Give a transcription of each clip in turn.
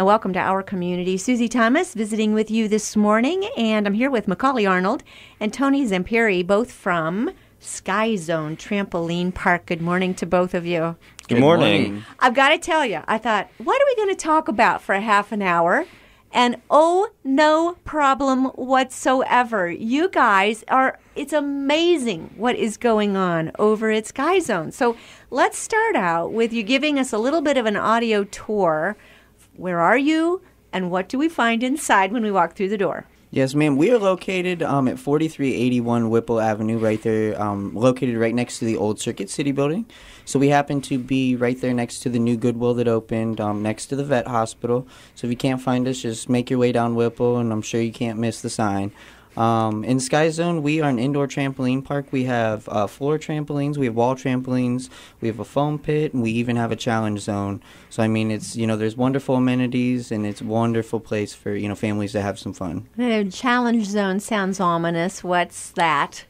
and welcome to our community. Susie Thomas visiting with you this morning, and I'm here with Macaulay Arnold and Tony Zampiri, both from Sky Zone Trampoline Park. Good morning to both of you. Good morning. I've got to tell you, I thought, what are we going to talk about for a half an hour? And no problem whatsoever. You guys it's amazing what is going on over at Sky Zone. So let's start out with you giving us a little bit of an audio tour. Where are you, and what do we find inside when we walk through the door? Yes, ma'am. We are located at 4381 Whipple Avenue, right there, located right next to the old Circuit City building. So we happen to be right there next to the new Goodwill that opened, next to the vet hospital. So if you can't find us, just make your way down Whipple, and I'm sure you can't miss the sign. In Sky Zone, we are an indoor trampoline park. We have floor trampolines, we have wall trampolines, we have a foam pit, and we even have a challenge zone. So, I mean, it's, there's wonderful amenities, and it's a wonderful place for, families to have some fun. The challenge zone sounds ominous. What's that?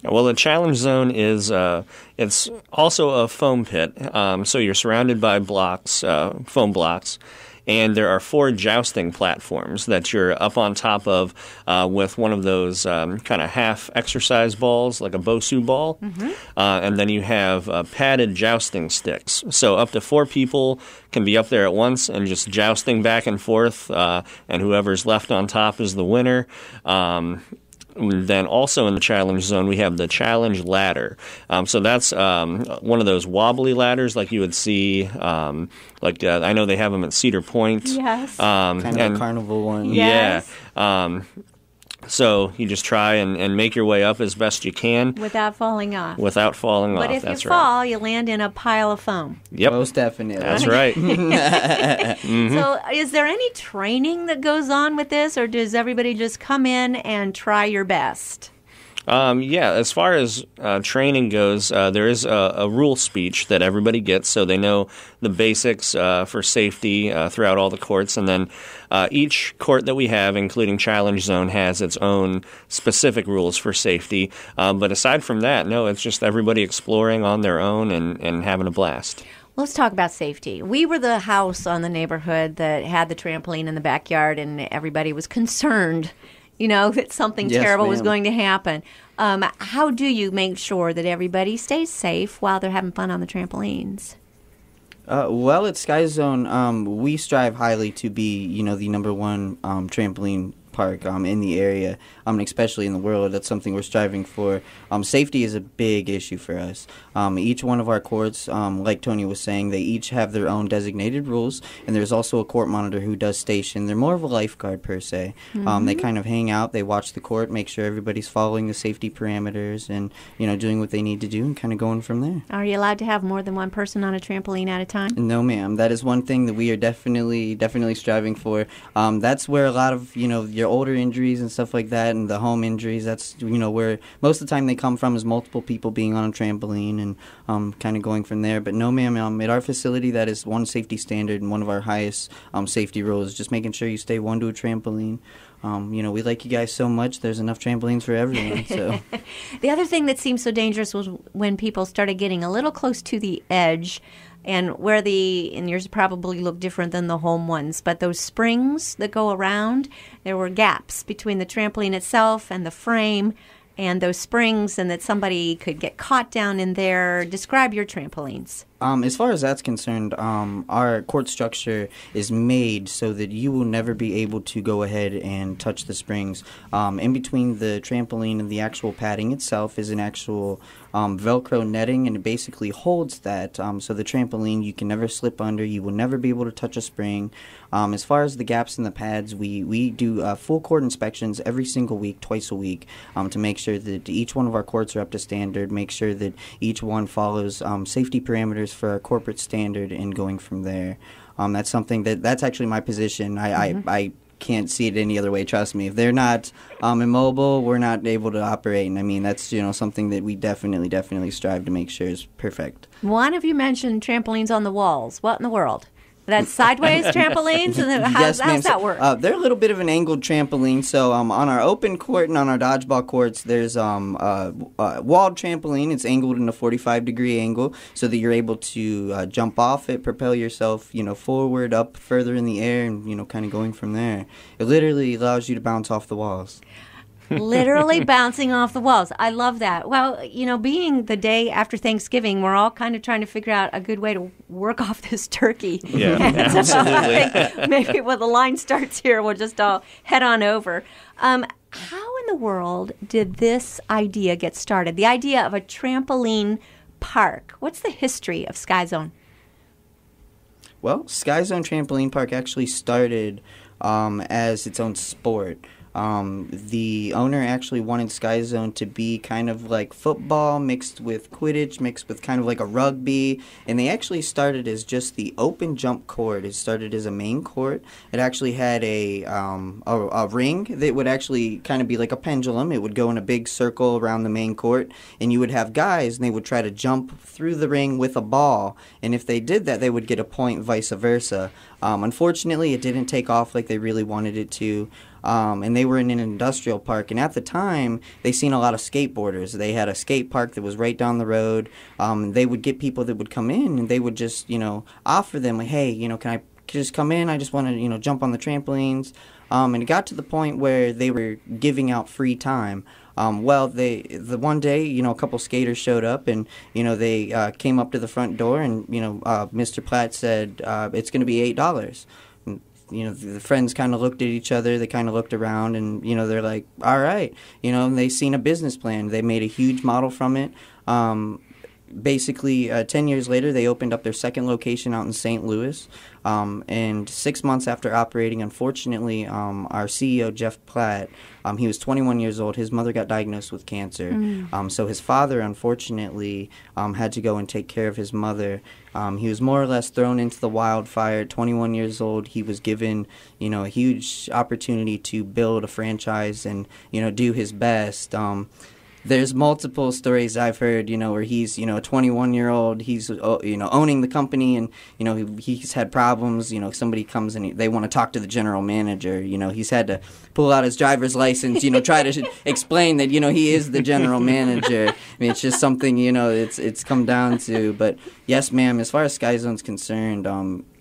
Well, the challenge zone is it's also a foam pit. So you're surrounded by blocks, foam blocks. And there are 4 jousting platforms that you're up on top of with one of those kind of half exercise balls, like a Bosu ball. Mm-hmm. And then you have padded jousting sticks. So up to 4 people can be up there at once and just jousting back and forth. And whoever's left on top is the winner. Then also in the challenge zone, we have the challenge ladder. So that's one of those wobbly ladders like you would see, I know they have them at Cedar Point. Yes. Kind of a carnival one. Yes. Yeah. So you just try and make your way up as best you can. Without falling off. But if you fall, you land in a pile of foam. Yep. Most definitely. That's right. Mm-hmm. So is there any training that goes on with this, or does everybody just come in and try your best? Yeah, as far as training goes, there is a rule speech that everybody gets, so they know the basics for safety throughout all the courts. And then each court that we have, including Challenge Zone, has its own specific rules for safety. But aside from that, no, it's just everybody exploring on their own and having a blast. Let's talk about safety. We were the house on the neighborhood that had the trampoline in the backyard, and everybody was concerned that something terrible was going to happen. How do you make sure that everybody stays safe while they're having fun on the trampolines? Well, at Sky Zone, we strive highly to be, the number one trampoline park in the area, and especially in the world. That's something we're striving for. Safety is a big issue for us. Each one of our courts, like Tony was saying, they each have their own designated rules, and there's also a court monitor who does station. They're more of a lifeguard per se. Mm-hmm. They kind of hang out, they watch the court, make sure everybody's following the safety parameters and, doing what they need to do and kind of going from there. Are you allowed to have more than one person on a trampoline at a time? No, ma'am. That is one thing that we are definitely striving for. That's where a lot of, your older injuries and stuff like that and the home injuries, that's, where most of the time they come from is multiple people being on a trampoline and kind of going from there. But no, ma'am, at our facility, that is one safety standard and one of our highest safety rules, just making sure you stay one to a trampoline. We like you guys so much, there's enough trampolines for everyone. So the other thing that seems so dangerous was when people started getting a little close to the edge, and and yours probably look different than the home ones, but those springs that go around, there were gaps between the trampoline itself and the frame and those springs, and that somebody could get caught down in there. Describe your trampolines. As far as that's concerned, our court structure is made so that you will never be able to go ahead and touch the springs. In between the trampoline and the actual padding itself is an actual Velcro netting, and it basically holds that. So the trampoline, you can never slip under. You will never be able to touch a spring. As far as the gaps in the pads, we do full court inspections every single week, twice a week, to make sure that each one of our courts are up to standard, make sure that each one follows safety parameters for our corporate standard, and going from there. That's something that's actually my position. I can't see it any other way, trust me. If they're not immobile, we're not able to operate. And I mean, that's something that we definitely strive to make sure is perfect. One of you mentioned trampolines on the walls. What in the world? That's sideways trampolines? And then Yes, ma'am. how's that work? They're a little bit of an angled trampoline. So on our open court and on our dodgeball courts, there's walled trampoline. It's angled in a 45-degree angle so that you're able to jump off it, propel yourself, forward, up, further in the air, and, kind of going from there. It literally allows you to bounce off the walls. Literally bouncing off the walls. I love that. Well, being the day after Thanksgiving, we're all kind of trying to figure out a good way to work off this turkey. Yeah, absolutely. I think maybe when the line starts here, we'll just all head on over. How in the world did this idea get started? The idea of a trampoline park. What's the history of Sky Zone? Well, Sky Zone Trampoline Park actually started as its own sport. The owner actually wanted Sky Zone to be kind of like football mixed with Quidditch, mixed with kind of like a rugby. And they actually started as just the open jump court. It started as a main court. It actually had a ring that would actually kind of be like a pendulum. It would go in a big circle around the main court. And you would have guys, and they would try to jump through the ring with a ball. And if they did that, they would get a point, vice versa. Unfortunately, it didn't take off like they really wanted it to. And they were in an industrial park. And at the time, they seen a lot of skateboarders. They had a skate park that was right down the road. They would get people that would come in, and they would just, offer them, like, hey, can I just come in? I just want to, jump on the trampolines. And it got to the point where they were giving out free time. The one day, a couple skaters showed up, and, they came up to the front door, and, Mr. Platt said, it's going to be $8. The friends kind of looked at each other. They kind of looked around, and, they're like, all right. And they seen a business plan. They made a huge model from it. Basically, 10 years later, they opened up their second location out in St. Louis. And 6 months after operating, unfortunately, our CEO, Jeff Platt, he was 21 years old. His mother got diagnosed with cancer. So his father, unfortunately, had to go and take care of his mother. He was more or less thrown into the wildfire. 21 years old, he was given, a huge opportunity to build a franchise and, do his best. There's multiple stories I've heard, where he's, a 21-year-old, he's, owning the company, and, he's had problems. Somebody comes and they want to talk to the general manager. He's had to pull out his driver's license, try to explain that, he is the general manager. I mean, it's just something, it's come down to. But yes, ma'am, as far as Sky Zone's concerned,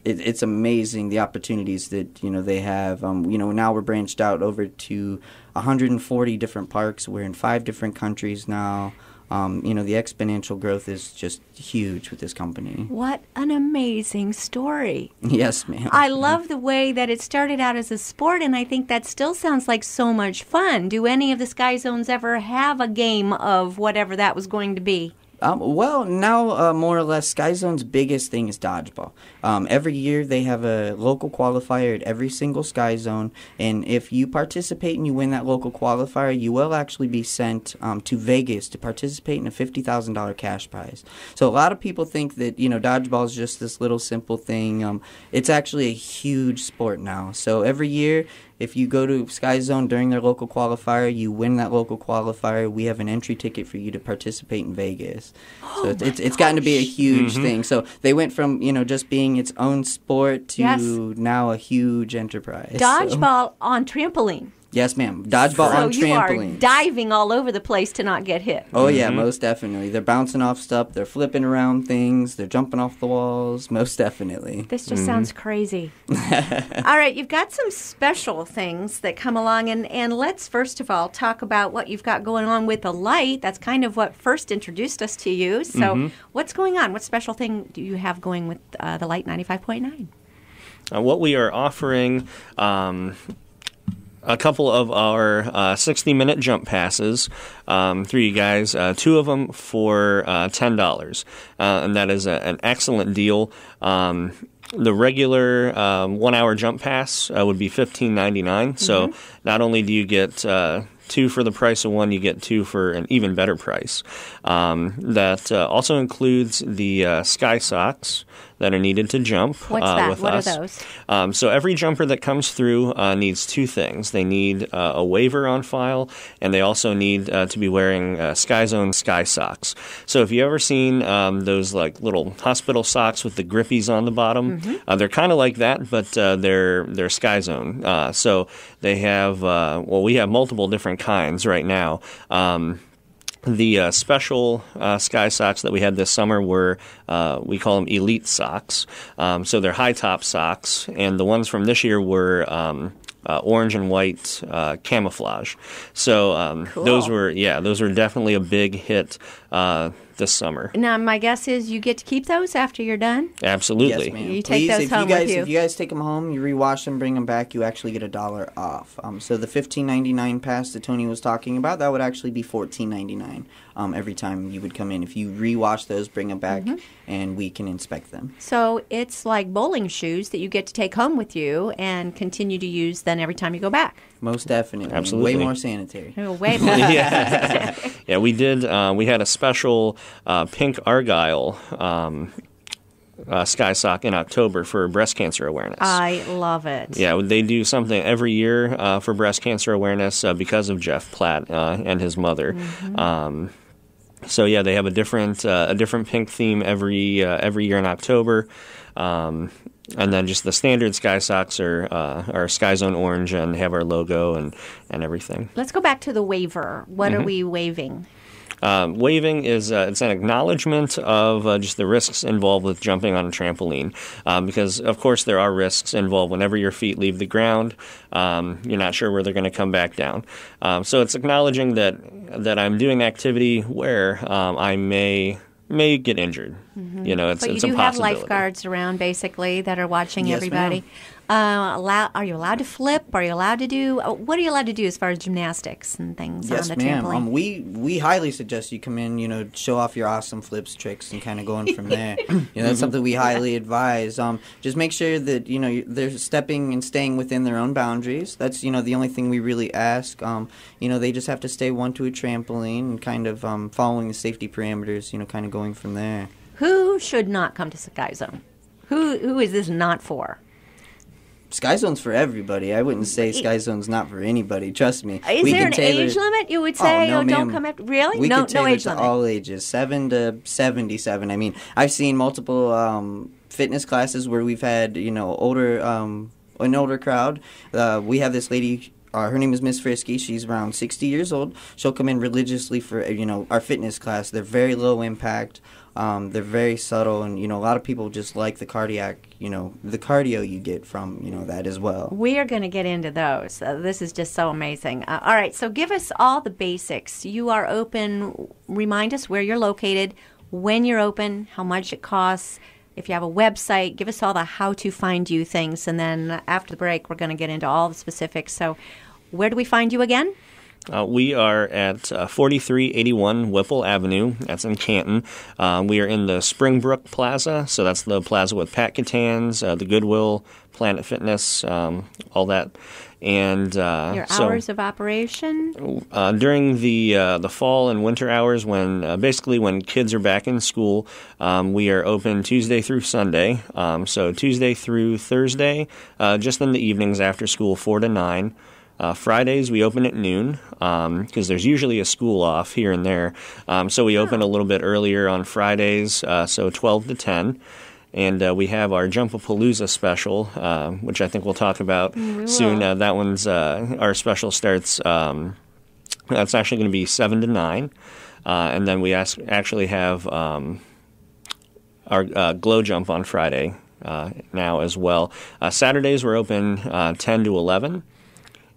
it's amazing the opportunities that, they have. Now we're branched out over to 140 different parks. We're in 5 different countries now. The exponential growth is just huge with this company. What an amazing story. Yes, ma'am. I love the way that it started out as a sport, and I think that still sounds like so much fun. Do any of the Sky Zones ever have a game of whatever that was going to be? Now more or less, Sky Zone's biggest thing is dodgeball. Every year they have a local qualifier at every single Sky Zone, and if you participate and you win that local qualifier, you will actually be sent to Vegas to participate in a $50,000 cash prize. So a lot of people think that, dodgeball is just this little simple thing. It's actually a huge sport now. So every year, if you go to Sky Zone during their local qualifier, you win that local qualifier, we have an entry ticket for you to participate in Vegas. So it's gotten to be a huge thing. So they went from, just being its own sport to now a huge enterprise. Dodgeball on trampoline. Yes, ma'am. Dodgeball on trampoline. So you are diving all over the place to not get hit. Oh, yeah, most definitely. They're bouncing off stuff. They're flipping around things. They're jumping off the walls. Most definitely. This just sounds crazy. All right, you've got some special things that come along. And let's first of all talk about what you've got going on with the light. That's kind of what first introduced us to you. So what's going on? What special thing do you have going with the Light 95.9? What we are offering... a couple of our 60-minute jump passes through you guys, 2 of them for $10. And that is an excellent deal. The regular 1-hour jump pass would be $15.99. So not only do you get 2 for the price of 1, you get 2 for an even better price. That also includes the Sky Socks that are needed to jump What's that? with What us. are those? So every jumper that comes through needs two things. They need a waiver on file, and they also need to be wearing Sky Zone Sky Socks. So if you ever seen those like little hospital socks with the grippies on the bottom, they're kind of like that, but they're Sky Zone. So they have, we have multiple different kinds right now. The special Sky Socks that we had this summer were, we call them Elite Socks. So they're high-top socks, and the ones from this year were orange and white camouflage. So Cool. those were definitely a big hit this summer. Now, my guess is you get to keep those after you're done? Absolutely. Yes, ma'am. You take Please, those if home you guys, with you. If you guys take them home, you rewash them, bring them back, you actually get $1 off. So the $15.99 pass that Tony was talking about, that would actually be $14.99 every time you would come in. If you rewash those, bring them back, and we can inspect them. So it's like bowling shoes that you get to take home with you and continue to use then every time you go back. Most definitely. Absolutely. Way more sanitary. Oh, way more. Yeah, we did. We had a special pink argyle Sky Sock in October for breast cancer awareness. I love it. Yeah, they do something every year for breast cancer awareness because of Jeff Platt and his mother. So yeah, they have a different pink theme every year in October. And then just the standard Sky Socks are Sky Zone orange and have our logo and everything. Let's go back to the waiver. What are we waiving? Waving is it's an acknowledgement of just the risks involved with jumping on a trampoline, because of course there are risks involved whenever your feet leave the ground. You're not sure where they're going to come back down. So it's acknowledging that I'm doing activity where I may get injured. You know, it's But you a do have possibility. lifeguards around, basically, that are watching Yes, everybody. Are you allowed to flip? Are you allowed to do? What are you allowed to do as far as gymnastics and things Yes, on the ma'am. trampoline? We highly suggest you come in, show off your awesome flips, tricks, and kind of going from there. That's something we highly advise. Just make sure that, they're stepping and staying within their own boundaries. That's, the only thing we really ask. They just have to stay one to a trampoline and kind of following the safety parameters, kind of going from there. Who should not come to Sky Zone? Who is this not for? Sky Zone's for everybody. I wouldn't say Sky Zone's not for anybody. Trust me. Is We there can an tailor- age limit? You would say, no, don't ma'am. come after. Really? We no, could tailor no age to limit. all ages, 7 to 77. I mean, I've seen multiple fitness classes where we've had, an older crowd. We have this lady. Her name is Miss Frisky. She's around 60 years old. She'll come in religiously for our fitness class. They're very low impact. They're very subtle, and a lot of people just like the cardio you get from that as well. We are going to get into those. This is just so amazing. All right, so give us all the basics. You are open. Remind us where you're located, when you're open, how much it costs. If you have a website, give us all the how to find you things, and then after the break, we're going to get into all the specifics. So, where do we find you again? We are at 4381 Whipple Avenue. That's in Canton. We are in the Springbrook Plaza, so that's the plaza with Pat Catan's, the Goodwill, Planet Fitness, all that. And Your hours of operation? during the fall and winter hours, when kids are back in school, we are open Tuesday through Sunday. So Tuesday through Thursday, just in the evenings after school, 4 to 9. Fridays we open at noon because there's usually a school off here and there. So we open a little bit earlier on Fridays, so 12 to 10. And we have our Jumpapalooza special, which I think we'll talk about soon. That one's our special starts. That's actually going to be 7 to 9. And then we actually have our Glow Jump on Friday now as well. Saturdays we're open 10 to 11.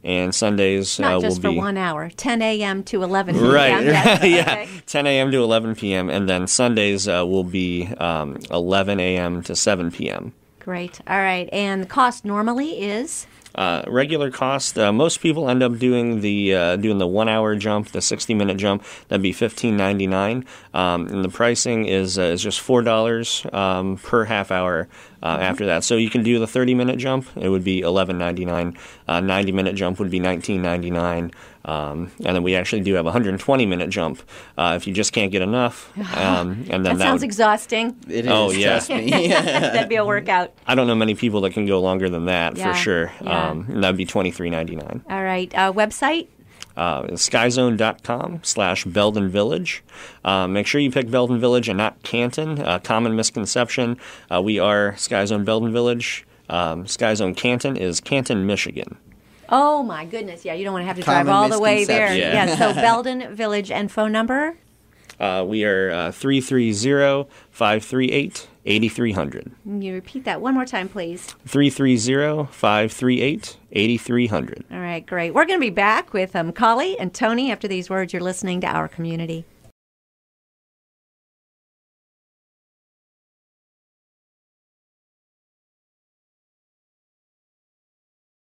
And Sundays Not just will for be 1 hour, 10 a.m. to 11 p.m. right, Yes, yeah, okay. 10 a.m. to 11 p.m. And then Sundays will be 11 a.m. to 7 p.m. Great. All right. And the cost normally is? Regular cost. Most people end up doing the 1 hour jump, the 60-minute jump. That'd be $15.99. And the pricing is just $4 per half hour after that. So you can do the 30-minute jump. It would be $11.99. 90-minute jump would be $19.99. And then we actually do have a 120-minute jump if you just can't get enough. And then that sounds exhausting. It is. Oh, yeah. Trust me. That'd be a workout. I don't know many people that can go longer than that, Yeah, for sure. yeah. And that'd be $23.99. All right. Website? Skyzone.com/Belden Village. Make sure you pick Belden Village and not Canton. Common misconception. We are Skyzone Belden Village. Skyzone Canton is Canton, Michigan. Oh, my goodness. Yeah, you don't want to have to drive Common all the way there. misconception. Yeah. So Belden Village and phone number? We are 330-538-8300. Can you repeat that one more time, please? 330-538-8300. All right, great. We're going to be back with Collie and Tony after these words. You're listening to Our Community.